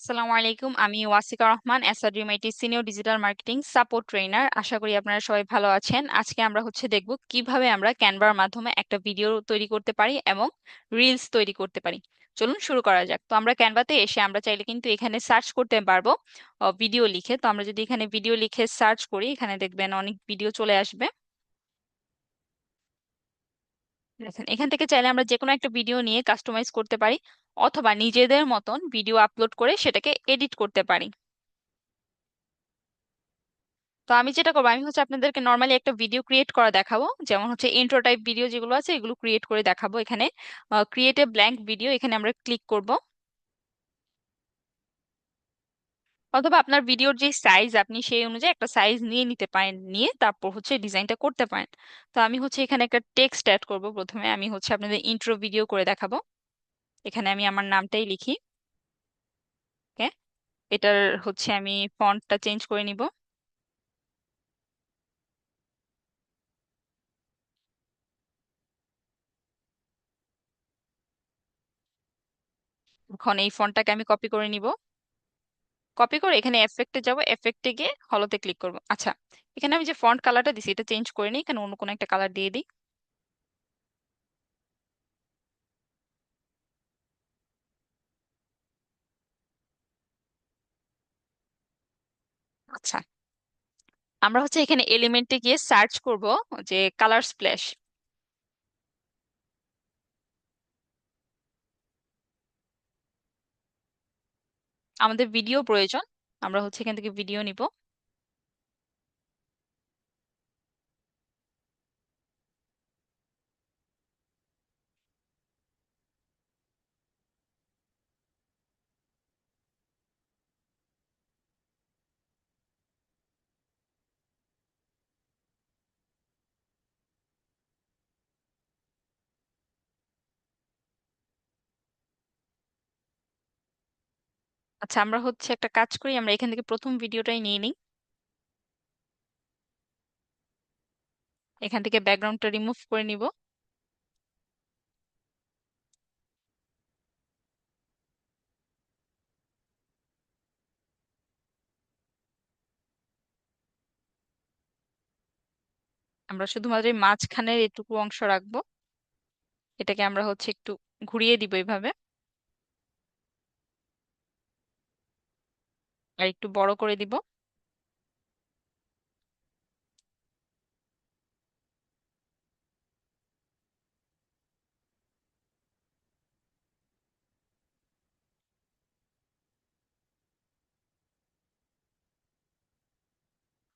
আসসালামু আলাইকুম। আমি Wasika Rahman, SRDMIT senior digital marketing support trainer. আশা করি আপনারা সবাই ভালো আছেন। আজকে আমরা দেখব কিভাবে আমরা ক্যানভার মাধ্যমে একটা ভিডিও তৈরি করতে পারি এবং রিলস তৈরি করতে পারি। চলুন শুরু করা যাক। তো আমরা ক্যানভাতে এসে আমরা চাইলে কিন্তু এখানে সার্চ করতে পারবো ভিডিও লিখে। তো আমরা যদি এখানে ভিডিও লিখে সার্চ করি, এখানে দেখবেন অনেক ভিডিও চলে আসবে। দেখেন, এখান থেকে চাইলে আমরা যে কোনো একটা ভিডিও নিয়ে কাস্টমাইজ করতে পারি অথবা নিজেদের মতন ভিডিও আপলোড করে সেটাকে এডিট করতে পারি। তো আমি যেটা করবো, আমি আপনাদেরকে নর্মালি একটা ভিডিও ক্রিয়েট করা দেখাবো, যেমন ইন্ট্রো টাইপ ভিডিও যেগুলো আছে এগুলো ক্রিয়েট করে দেখাবো। এখানে ক্রিয়েট এ ব্ল্যাঙ্ক ভিডিও, এখানে আমরা ক্লিক করব। অথবা আপনার ভিডিওর যে সাইজ, আপনি সেই অনুযায়ী একটা সাইজ নিয়ে নিতে পারেন, নিয়ে তারপর ডিজাইনটা করতে পারেন। তো আমি এখানে একটা টেক্সট অ্যাড করব। প্রথমে আমি আপনাদের ইন্ট্রো ভিডিও করে দেখাবো। এখানে আমি আমার নামটাই লিখি। ওকে, এটার আমি ফন্টটা চেঞ্জ করে নিব। এখন এই ফন্টটাকে আমি কপি করে নিব। কপি করে এখানে এফেক্টে যাব, এফেক্টে গিয়ে হলোতে ক্লিক করব। আচ্ছা, এখানে আমি যে ফন্ট কালারটা দিছি এটা চেঞ্জ করে নিই, এখানে অন্য কোনো একটা কালার দিয়ে দিই। আচ্ছা, আমরা এখানে এলিমেন্টে গিয়ে সার্চ করব যে কালার স্প্ল্যাশ। আমাদের ভিডিও প্রয়োজন, আমরা এখান থেকে ভিডিও নিব। আচ্ছা, আমরা একটা কাজ করি, আমরা এখান থেকে প্রথম ভিডিওটাই নিয়ে নিই। এখান থেকে ব্যাকগ্রাউন্ডটা রিমুভ করে নিব। আমরা শুধুমাত্র এই মাঝখানের এটুকু অংশ রাখবো। এটাকে আমরা একটু ঘুরিয়ে দিব এইভাবে, আর একটু বড় করে দিব।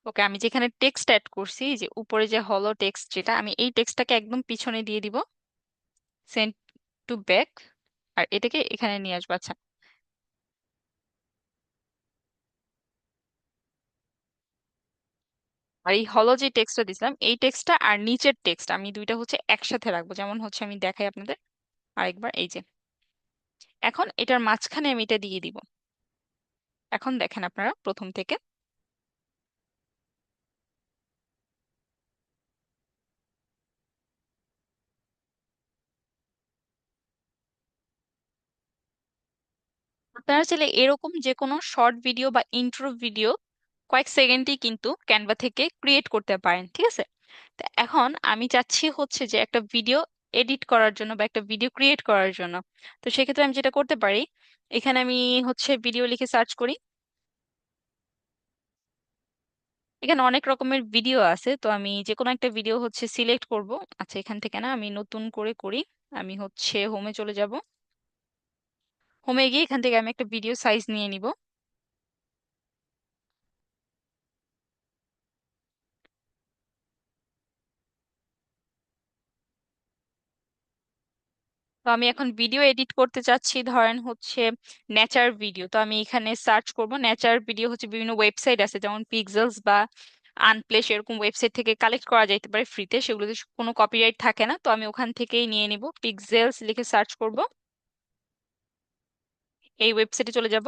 ওকে, আমি যেখানে টেক্সট অ্যাড করছি, যে উপরে যে হলো টেক্সট, যেটা আমি এই টেক্সটটাকে একদম পিছনে দিয়ে দিব, সেন্ড টু ব্যাক, আর এটাকে এখানে নিয়ে আসবো। আচ্ছা, আর এই হলো যে টেক্সটটা দিছিলাম, এই টেক্সটটা আর নিচের টেক্সট আমি দুইটা একসাথে রাখবো। যেমন আমি দেখাই আপনাদের আরেকবার, এই যে এখন এটার মাঝখানে আমি এটা দিয়ে দিব। এখন দেখেন আপনারা প্রথম থেকে। আপনারা চাইলে এরকম যে কোনো শর্ট ভিডিও বা ইন্ট্রো ভিডিও কয়েক সেকেন্ডেই কিন্তু ক্যানভা থেকে ক্রিয়েট করতে পারেন, ঠিক আছে? তো এখন আমি চাচ্ছি যে একটা ভিডিও এডিট করার জন্য বা একটা ভিডিও ক্রিয়েট করার জন্য। তো সেক্ষেত্রে আমি যেটা করতে পারি, এখানে আমি ভিডিও লিখে সার্চ করি। এখানে অনেক রকমের ভিডিও আছে, তো আমি যে কোনো একটা ভিডিও সিলেক্ট করব। আচ্ছা, এখান থেকে না, আমি নতুন করে করি। আমি হোমে চলে যাব। হোমে গিয়ে এখান থেকে আমি একটা ভিডিও সাইজ নিয়ে নিব। তো আমি এখন ভিডিও এডিট করতে চাচ্ছি, ধরেন নেচার ভিডিও। তো আমি এখানে সার্চ করব নেচার ভিডিও। বিভিন্ন ওয়েবসাইট আছে, যেমন পিক্সেলস বা আনপ্লেস, এরকম ওয়েবসাইট থেকে কালেক্ট করা যাইতে পারে ফ্রিতে, সেগুলোতে কোনো কপিরাইট থাকে না। তো আমি ওখান থেকেই নিয়ে নিব, পিক্সেলস লিখে সার্চ করব। এই ওয়েবসাইটে চলে যাব।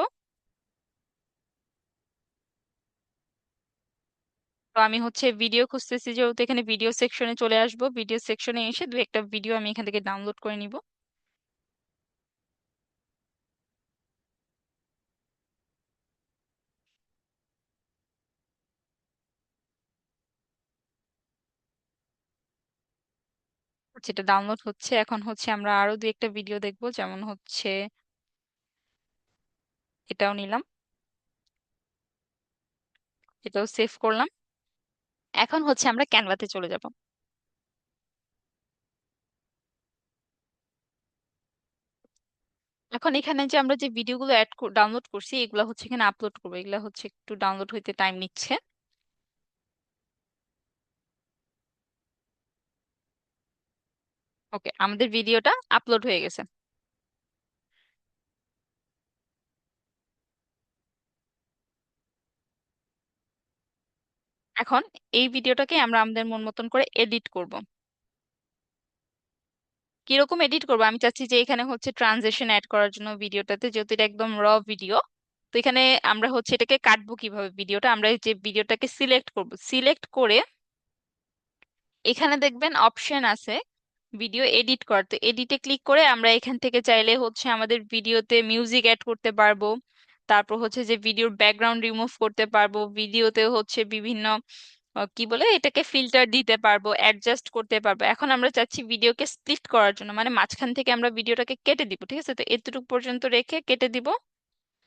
তো আমি ভিডিও খুঁজতেছি, যেহেতু এখানে ভিডিও সেকশনে চলে আসবো। ভিডিও সেকশনে এসে দু একটা ভিডিও আমি এখান থেকে ডাউনলোড করে নিব। যেটা ডাউনলোড হচ্ছে। এখন হচ্ছে আমরা আরো দুই একটা ভিডিও দেখবো, যেমন হচ্ছে এটাও নিলাম, এটাও সেভ করলাম। এখন হচ্ছে আমরা ক্যানভাতে চলে যাব। এখন এখানে যে আমরা যে ভিডিওগুলো ডাউনলোড করছি, এগুলো হচ্ছে এখানে আপলোড করবো। এগুলো হচ্ছে একটু ডাউনলোড হইতে টাইম নিচ্ছে। ওকে, আমাদের ভিডিওটা আপলোড হয়ে গেছে। এখন এই ভিডিওটাকে আমরা আমাদের মন মতন করে এডিট করব। কিরকম এডিট করব? আমি চাচ্ছি যে এখানে হচ্ছে ট্রানজিশন অ্যাড করার জন্য ভিডিওটাতে, যেহেতু এটা একদম র ভিডিও, তো এখানে আমরা হচ্ছে এটাকে কাটবো কিভাবে ভিডিওটা, আমরা এই যে ভিডিওটাকে সিলেক্ট করব। সিলেক্ট করে এখানে দেখবেন অপশন আছে ভিডিও এডিট করার, তো এডিটে ক্লিক করে আমরা এখান থেকে চাইলে হচ্ছে আমাদের ভিডিওতে মিউজিক অ্যাড করতে পারবো। তারপর হচ্ছে যে ভিডিওর ব্যাকগ্রাউন্ড রিমুভ করতে পারবো। ভিডিওতে হচ্ছে বিভিন্ন কি বলে এটাকে ফিল্টার দিতে পারবো, অ্যাডজাস্ট করতে পারবো। এখন আমরা চাচ্ছি ভিডিওকে স্প্লিট করার জন্য, মানে মাঝখান থেকে আমরা ভিডিওটাকে কেটে দিব। ঠিক আছে, তো এতটুকু পর্যন্ত রেখে কেটে দিব।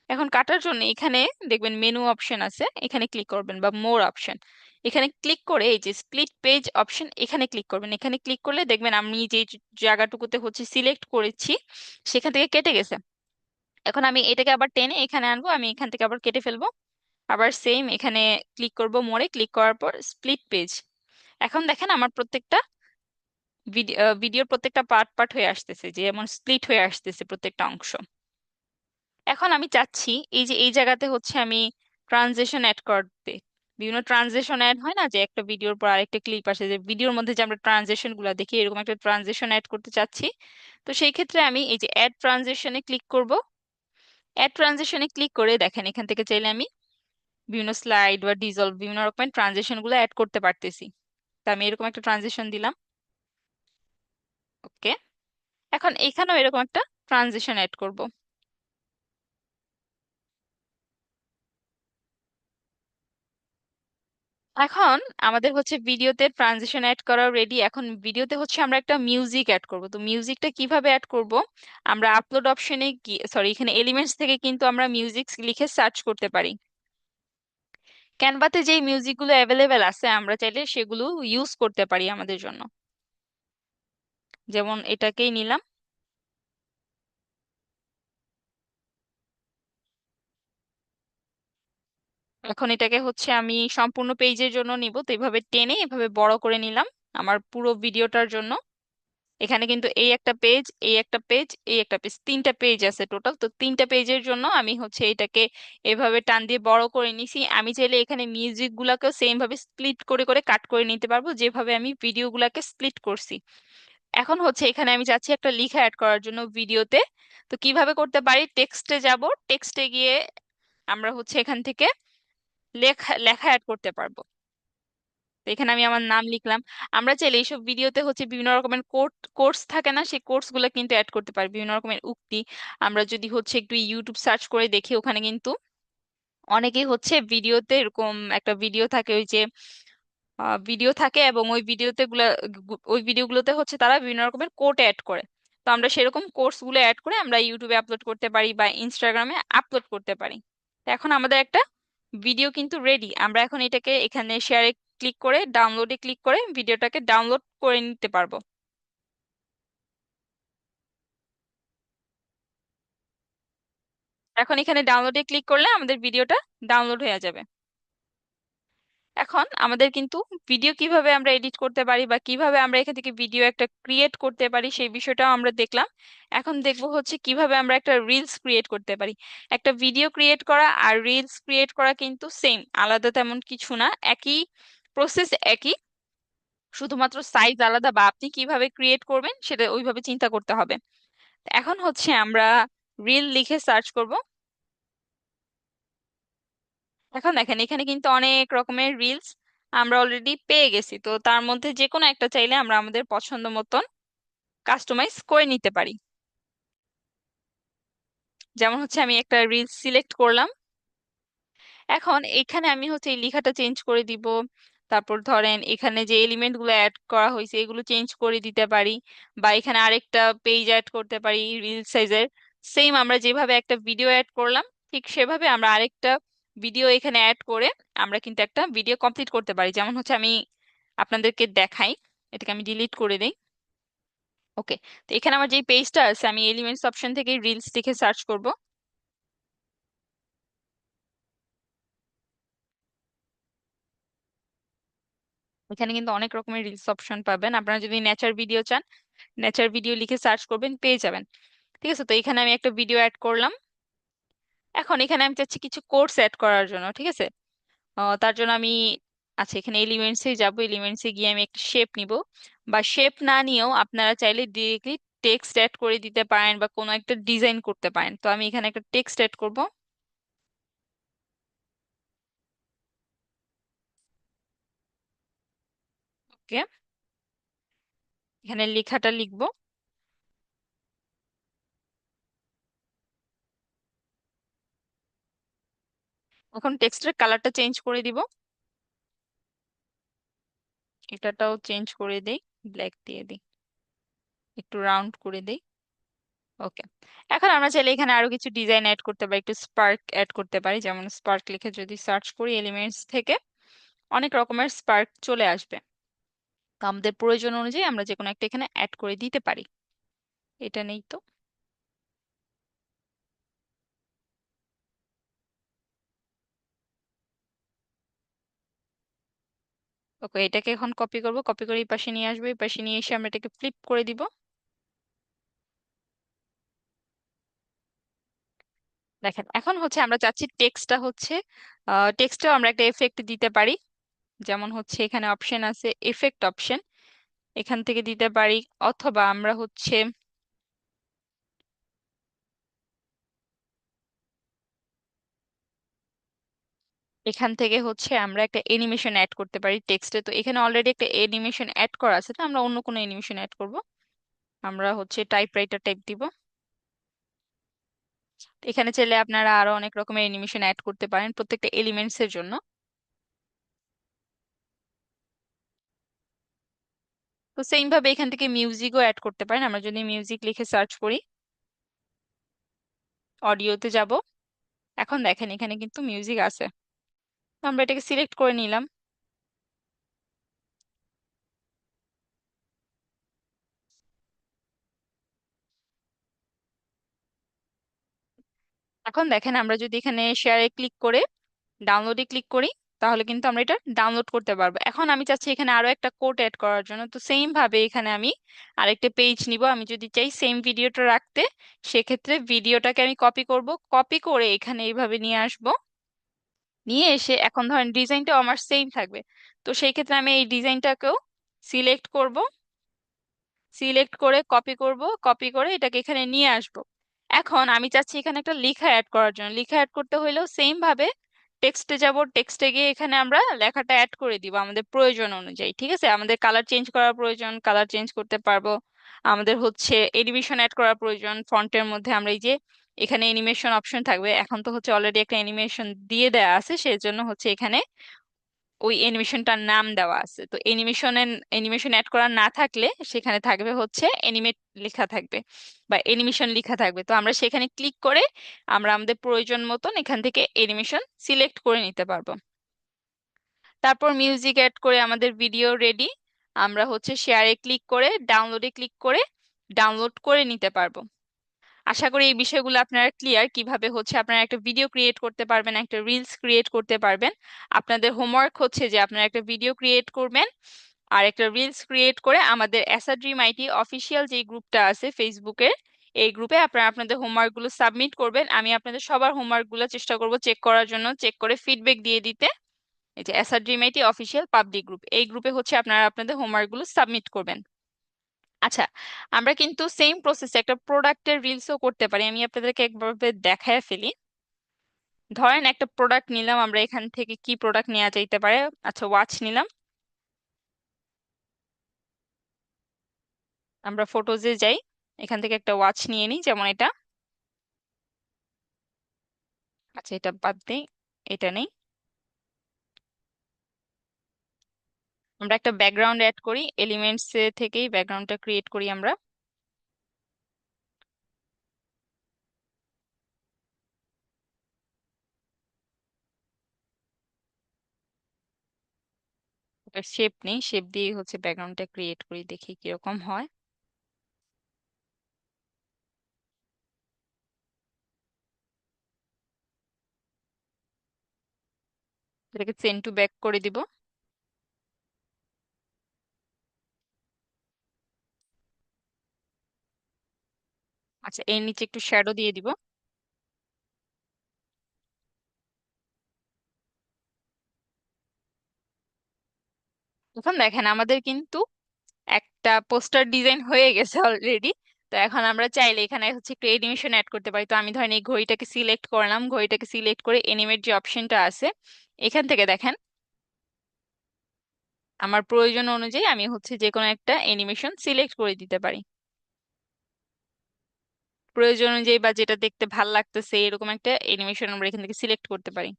এখন কাটার জন্য এখানে দেখবেন মেনু অপশন আছে, এখানে ক্লিক করবেন, বা মোর অপশন, এখানে ক্লিক করে এই যে স্প্লিট পেজ অপশন এখানে ক্লিক করবেন। এখানে ক্লিক করলে দেখবেন আমি যে জায়গাটুকুতে হচ্ছে সিলেক্ট করেছি সেখান থেকে কেটে গেছে। এখন আমি এটাকে আবার টেনে এখানে আনবো, আমি এখান থেকে আবার কেটে ফেলবো। আবার সেম এখানে ক্লিক করব, মোড়ে ক্লিক করার পর স্প্লিট পেজ। এখন দেখেন আমার প্রত্যেকটা ভিডিওর প্রত্যেকটা পার্ট পার্ট হয়ে আসতেছে, যে যেমন স্প্লিট হয়ে আসতেছে প্রত্যেকটা অংশ। এখন আমি চাচ্ছি এই যে এই জায়গাতে হচ্ছে আমি ট্রানজিশন অ্যাড করতে, বিভিন্ন ট্রানজিশন অ্যাড হয় না, যে একটা ভিডিওর পর আরেকটা ক্লিপ আসে, যে ভিডিওর মধ্যে যে আমরা ট্রানজিশন গুলো দেখি, এরকম একটা ট্রানজিশন অ্যাড করতে চাচ্ছি। তো সেই ক্ষেত্রে আমি এই যে অ্যাড ট্রানজিশনে ক্লিক করব। অ্যাড ট্রানজিশনে ক্লিক করে দেখেন এখান থেকে চাইলে আমি বিভিন্ন স্লাইড বা ডিজলভ বিভিন্ন রকমের ট্রানজিশন গুলো অ্যাড করতে পারতেছি। তো আমি এরকম একটা ট্রানজিশন দিলাম। ওকে, এখন এখানেও এরকম একটা ট্রানজিশন অ্যাড করব। এখন আমাদের হচ্ছে ভিডিওতে ট্রানজিশন অ্যাড করা রেডি। এখন ভিডিওতে হচ্ছে আমরা একটা মিউজিক অ্যাড করব। তো মিউজিকটা কিভাবে অ্যাড করব? আমরা আপলোড অপশনে কি, সরি, এখানে এলিমেন্টস থেকে কিন্তু আমরা মিউজিক লিখে সার্চ করতে পারি। ক্যানভাতে যেই মিউজিকগুলো অ্যাভেলেবেল আছে আমরা চাইলে সেগুলো ইউজ করতে পারি আমাদের জন্য। যেমন এটাকেই নিলাম। এখন এটাকে হচ্ছে আমি সম্পূর্ণ পেজের জন্য নিব, তো এভাবে টেনে এভাবে বড় করে নিলাম আমার পুরো ভিডিওটার জন্য। এখানে কিন্তু এই একটা পেজ, এই একটা পেজ, এই একটা পেজ, তিনটা পেজ আছে টোটাল। তো তিনটা পেজের জন্য আমি হচ্ছে এটাকে এভাবে টান দিয়ে বড় করে নিছি। আমি চাইলে এখানে মিউজিক গুলাকেও সেম ভাবে স্প্লিট করে করে কাট করে নিতে পারবো, যেভাবে আমি ভিডিও গুলাকে স্প্লিট করছি। এখন হচ্ছে এখানে আমি চাচ্ছি একটা লেখা অ্যাড করার জন্য ভিডিওতে। তো কিভাবে করতে পারি? টেক্সটে যাব, টেক্সটে গিয়ে আমরা হচ্ছে এখান থেকে লেখা লেখা অ্যাড করতে পারবো। তো এখানে আমি আমার নাম লিখলাম। আমরা চাইলে এইসব ভিডিওতে হচ্ছে বিভিন্ন রকমের কোর্স থাকে না, সেই কোর্স গুলো কিন্তু অ্যাড করতে পারি, বিভিন্ন রকমের উক্তি। আমরা যদি হচ্ছে একটু ইউটিউব সার্চ করে দেখি, ওখানে কিন্তু অনেকেই হচ্ছে ভিডিওতে এরকম একটা ভিডিও থাকে, ওই যে ভিডিও থাকে, এবং ওই ভিডিওগুলোতে হচ্ছে তারা বিভিন্ন রকমের কোট অ্যাড করে। তো আমরা সেরকম কোর্স গুলো অ্যাড করে আমরা ইউটিউবে আপলোড করতে পারি বা ইনস্টাগ্রামে আপলোড করতে পারি। তো এখন আমাদের একটা ভিডিও কিন্তু রেডি। আমরা এখন এটাকে এখানে শেয়ারে ক্লিক করে ডাউনলোডে ক্লিক করে ভিডিওটাকে ডাউনলোড করে নিতে পারবো। এখন এখানে ডাউনলোডে ক্লিক করলে আমাদের ভিডিওটা ডাউনলোড হয়ে যাবে। এখন আমাদের কিন্তু ভিডিও কিভাবে আমরা এডিট করতে পারি বা কিভাবে আমরা এখান থেকে ভিডিও একটা ক্রিয়েট করতে পারি সেই বিষয়টাও আমরা দেখলাম। এখন দেখবো হচ্ছে কিভাবে আমরা একটা রিলস ক্রিয়েট করতে পারি। একটা ভিডিও ক্রিয়েট করা আর রিলস ক্রিয়েট করা কিন্তু সেম, আলাদা তেমন কিছু না, একই প্রসেস, একই, শুধুমাত্র সাইজ আলাদা, বা আপনি কিভাবে ক্রিয়েট করবেন সেটা ওইভাবে চিন্তা করতে হবে। এখন হচ্ছে আমরা রিল লিখে সার্চ করব। এখন দেখেন এখানে কিন্তু অনেক রকমের রিলস আমরা অলরেডি পেয়ে গেছি, তো তার মধ্যে যে কোনো একটা চাইলে আমরা আমাদের পছন্দ মতন কাস্টমাইজ করে নিতে পারি। যেমন হচ্ছে আমি একটা রিল সিলেক্ট করলাম। এখন এখানে আমি হচ্ছে এই লেখাটা চেঞ্জ করে দিব। তারপর ধরেন এখানে যে এলিমেন্ট গুলো অ্যাড করা হয়েছে এগুলো চেঞ্জ করে দিতে পারি, বা এখানে আরেকটা পেজ অ্যাড করতে পারি রিল সাইজের। সেম আমরা যেভাবে একটা ভিডিও অ্যাড করলাম ঠিক সেভাবে আমরা আরেকটা ভিডিও এখানে অ্যাড করে আমরা কিন্তু একটা ভিডিও কমপ্লিট করতে পারি। যেমন হচ্ছে আমি আপনাদেরকে দেখাই, এটাকে আমি ডিলিট করে দিই। ওকে, তো এখানে আমার যে পেজটা আছে আমি এলিমেন্টস অপশন থেকে রিলস লিখে সার্চ করব। এখানে কিন্তু অনেক রকমের রিলস অপশন পাবেন। আপনারা যদি নেচার ভিডিও চান নেচার ভিডিও লিখে সার্চ করবেন পেয়ে যাবেন। ঠিক আছে, তো এখানে আমি একটা ভিডিও অ্যাড করলাম। এখন এখানে আমি চাচ্ছি কিছু কোর্স অ্যাড করার জন্য। ঠিক আছে, তার জন্য আমি আচ্ছা এখানে এলিমেন্টসে যাব, এলিমেন্টসে গিয়ে আমি একটা শেপ নিব, বা শেপ না নিয়েও আপনারা চাইলে ডিরেক্টলি টেক্সট অ্যাড করে দিতে পারেন বা কোনো একটা ডিজাইন করতে পারেন। তো আমি এখানে একটা টেক্সট অ্যাড করব। ওকে, এখানে লেখাটা লিখবো। এখন টেক্সটের কালারটা চেঞ্জ করে দিব, এটাটাও চেঞ্জ করে দেই, ব্ল্যাক দিয়ে দিই, একটু রাউন্ড করে দেই। ওকে, এখন আমরা চাইলে এখানে আরো কিছু ডিজাইন অ্যাড করতে পারি, একটু স্পার্ক অ্যাড করতে পারি। যেমন স্পার্ক লিখে যদি সার্চ করি এলিমেন্টস থেকে অনেক রকমের স্পার্ক চলে আসবে। তো আমাদের প্রয়োজন অনুযায়ী আমরা যে কোনো একটা এখানে অ্যাড করে দিতে পারি। এটা নেই তো। ওকে, এটাকে এখন কপি করব, কপি করে এই পাশে নিয়ে আসবো, এই পাশে নিয়ে এসে আমরা এটাকে ফ্লিপ করে দিব। দেখেন এখন হচ্ছে আমরা চাচ্ছি টেক্সটটা হচ্ছে টেক্সটেও আমরা একটা এফেক্ট দিতে পারি। যেমন হচ্ছে এখানে অপশন আছে এফেক্ট অপশন, এখান থেকে দিতে পারি। অথবা আমরা হচ্ছে এখান থেকে হচ্ছে আমরা একটা অ্যানিমেশন অ্যাড করতে পারি টেক্সটে। তো এখানে অলরেডি একটা অ্যানিমেশন অ্যাড করা আছে, তো আমরা অন্য কোনো অ্যানিমেশন অ্যাড করব। আমরা হচ্ছে টাইপরাইটার টাইপ দিব। এখানে চাইলে আপনারা আরো অনেক রকমের অ্যানিমেশন অ্যাড করতে পারেন প্রত্যেকটা এলিমেন্টস এর জন্য। তো সেম ভাবে এখান থেকে মিউজিকও অ্যাড করতে পারেন। আমরা যদি মিউজিক লিখে সার্চ করি অডিওতে যাব, এখন দেখেন এখানে কিন্তু মিউজিক আছে। তো আমরা এটাকে সিলেক্ট করে নিলাম। এখন দেখেন আমরা যদি এখানে শেয়ারে ক্লিক করে ডাউনলোডে ক্লিক করি তাহলে কিন্তু আমরা এটা ডাউনলোড করতে পারবো। এখন আমি চাচ্ছি এখানে আরো একটা কোড অ্যাড করার জন্য, তো সেম ভাবে এখানে আমি আরেকটা পেজ নিব। আমি যদি চাই সেম ভিডিওটা রাখতে সেক্ষেত্রে ভিডিওটাকে আমি কপি করব, কপি করে এখানে এইভাবে নিয়ে আসব। নিয়ে এসে এখন ধরেন ডিজাইনটাও আমার সেম থাকবে। তো সেই ক্ষেত্রে আমি এই ডিজাইনটাকেও সিলেক্ট করব, সিলেক্ট করে কপি করব, কপি করে এটাকে এখানে নিয়ে আসব। এখন আমি চাচ্ছি এখানে একটা লেখা অ্যাড করার জন্য, লেখা অ্যাড করতে হইলেও সেম ভাবে টেক্সটে যাব, টেক্সটে গিয়ে এখানে আমরা লেখাটা অ্যাড করে দিব আমাদের প্রয়োজন অনুযায়ী। ঠিক আছে, আমাদের কালার চেঞ্জ করার প্রয়োজন কালার চেঞ্জ করতে পারবো। আমাদের হচ্ছে এনিমেশন অ্যাড করার প্রয়োজন ফন্টের মধ্যে আমরা এই যে এখানে এনিমেশন অপশন থাকবে। এখন তো হচ্ছে অলরেডি একটা এনিমেশন দিয়ে দেওয়া আছে সেজন্য হচ্ছে এখানে ওই অ্যানিমেশনটার নাম দেওয়া আছে। তো অ্যানিমেশন অ্যাড করা না থাকলে সেখানে থাকবে হচ্ছে অ্যানিমেট লেখা থাকবে বা অ্যানিমেশন লেখা থাকবে। তো আমরা সেখানে ক্লিক করে আমরা আমাদের প্রয়োজন মতন এখান থেকে অ্যানিমেশন সিলেক্ট করে নিতে পারবো। তারপর মিউজিক অ্যাড করে আমাদের ভিডিও রেডি। আমরা হচ্ছে শেয়ারে ক্লিক করে ডাউনলোডে ক্লিক করে ডাউনলোড করে নিতে পারবো। আশা করি এই বিষয়গুলো আপনারা ক্লিয়ার, কিভাবে হচ্ছে আপনারা একটা ভিডিও ক্রিয়েট করতে পারবেন, একটা রিলস ক্রিয়েট করতে পারবেন। আপনাদের হোমওয়ার্ক হচ্ছে যে আপনারা একটা ভিডিও ক্রিয়েট করবেন আর একটা রিলস ক্রিয়েট করে আমাদের এসআর ড্রিম আইটি অফিসিয়াল যে গ্রুপটা আছে ফেসবুকের, এই গ্রুপে আপনারা আপনাদের হোমওয়ার্ক গুলো সাবমিট করবেন। আমি আপনাদের সবার হোমওয়ার্ক গুলো চেষ্টা করব চেক করার জন্য, চেক করে ফিডব্যাক দিয়ে দিতে। এই যে SR dream IT official public group, এই গ্রুপে হচ্ছে আপনারা আপনাদের হোমওয়ার্ক গুলো সাবমিট করবেন। আচ্ছা, আমরা কিন্তু সেম প্রসেসে একটা প্রোডাক্টের রিলসও করতে পারি। আমি আপনাদেরকে একবার দেখায় ফেলি। ধরেন একটা প্রোডাক্ট নিলাম, আমরা এখান থেকে কি প্রোডাক্ট নেওয়া যাইতে পারে। আচ্ছা, ওয়াচ নিলাম। আমরা ফটোজে যাই, এখান থেকে একটা ওয়াচ নিয়ে নিই, যেমন এটা। আচ্ছা, এটা বাদ দেই, এটা নেই। আমরা একটা ব্যাকগ্রাউন্ড অ্যাড করি, এলিমেন্টস থেকেই ব্যাকগ্রাউন্ডটা ক্রিয়েট করি আমরা। শেপ নেই, শেপ দিয়ে হচ্ছে ব্যাকগ্রাউন্ডটা ক্রিয়েট করি, দেখি কিরকম হয়। এটাকে সেন্ড টু ব্যাক করে দিব। আচ্ছা, এর নিচে একটু শ্যাডো দিয়ে দিব। এখন দেখেন আমাদের কিন্তু একটা পোস্টার ডিজাইন হয়ে গেছে অলরেডি। তো এখন আমরা চাইলে এখানে হচ্ছে একটু এনিমেশন অ্যাড করতে পারি। তো আমি ধরেন এই ঘড়িটাকে সিলেক্ট করলাম, ঘড়িটাকে সিলেক্ট করে এনিমেট যে অপশনটা আছে এখান থেকে দেখেন আমার প্রয়োজন অনুযায়ী আমি হচ্ছে যে কোনো একটা এনিমেশন সিলেক্ট করে দিতে পারি। প্রয়োজন অনুযায়ী বা যেটা দেখতে ভাল লাগতেছে এরকম একটা এনিমেশন আমরা এখান থেকে সিলেক্ট করতে পারি।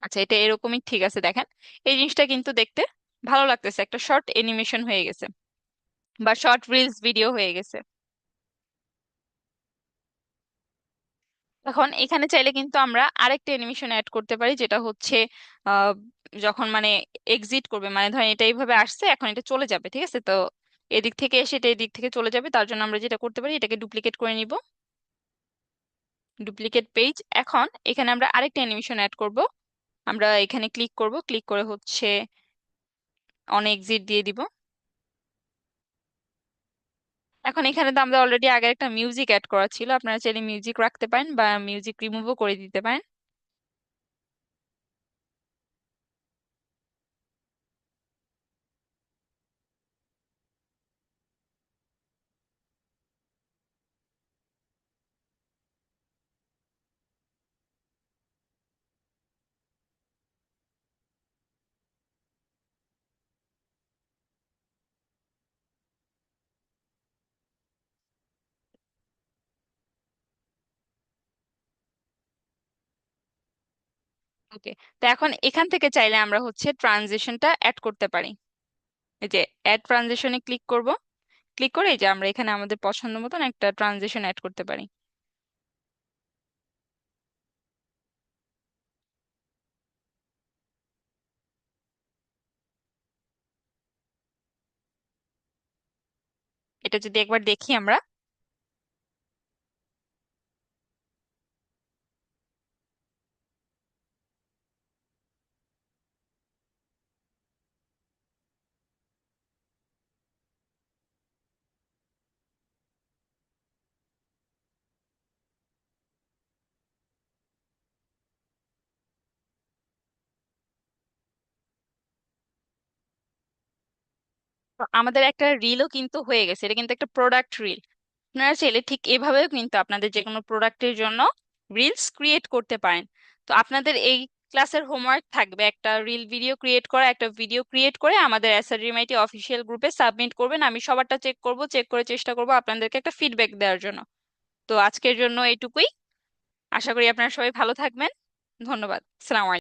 আচ্ছা, এটা এরকমই ঠিক আছে। দেখেন এই জিনিসটা কিন্তু দেখতে ভালো লাগতেছে, একটা শর্ট এনিমেশন হয়ে গেছে বা শর্ট রিলস ভিডিও হয়ে গেছে। এখন এখানে চাইলে কিন্তু আমরা আরেকটা অ্যানিমেশন অ্যাড করতে পারি, যেটা হচ্ছে আহ, যখন মানে এক্সিট করবে, মানে ধরেন এটা এইভাবে আসছে এখন এটা চলে যাবে, ঠিক আছে? তো এদিক থেকে এসে এটা এদিক থেকে চলে যাবে, তার জন্য আমরা যেটা করতে পারি এটাকে ডুপ্লিকেট করে নিব, ডুপ্লিকেট পেজ। এখন এখানে আমরা আরেকটা অ্যানিমেশন অ্যাড করব। আমরা এখানে ক্লিক করব, ক্লিক করে হচ্ছে অন এক্সিট দিয়ে দিব। এখন এখানে তো আমরা অলরেডি আগে একটা মিউজিক অ্যাড করা ছিল, আপনারা চাইলে মিউজিক রাখতে পারেন বা মিউজিক রিমুভও করে দিতে পারেন। ওকে, তো এখন এখান থেকে চাইলে আমরা হচ্ছে ট্রানজিশনটা অ্যাড করতে পারি। এই যে অ্যাড ট্রানজিশনে ক্লিক করব, ক্লিক করে এই যে আমরা এখানে আমাদের পছন্দ মতন একটা ট্রানজিশন অ্যাড করতে পারি। এটা যদি একবার দেখি আমরা, তো আমাদের একটা রিলও কিন্তু হয়ে গেছে, এটা কিন্তু একটা প্রোডাক্ট রিল। আপনারা চাইলে ঠিক এভাবেও কিন্তু আপনাদের যে কোনো প্রোডাক্টের জন্য রিলস ক্রিয়েট করতে পারেন। তো আপনাদের এই ক্লাসের হোমওয়ার্ক থাকবে একটা রিল ভিডিও ক্রিয়েট করা, একটা ভিডিও ক্রিয়েট করে আমাদের এসআরএমআইটি অফিসিয়াল গ্রুপে সাবমিট করবেন। আমি সবারটা চেক করব, চেক করে চেষ্টা করব আপনাদেরকে একটা ফিডব্যাক দেওয়ার জন্য। তো আজকের জন্য এইটুকুই। আশা করি আপনারা সবাই ভালো থাকবেন। ধন্যবাদ। সালাম আলাইকুম।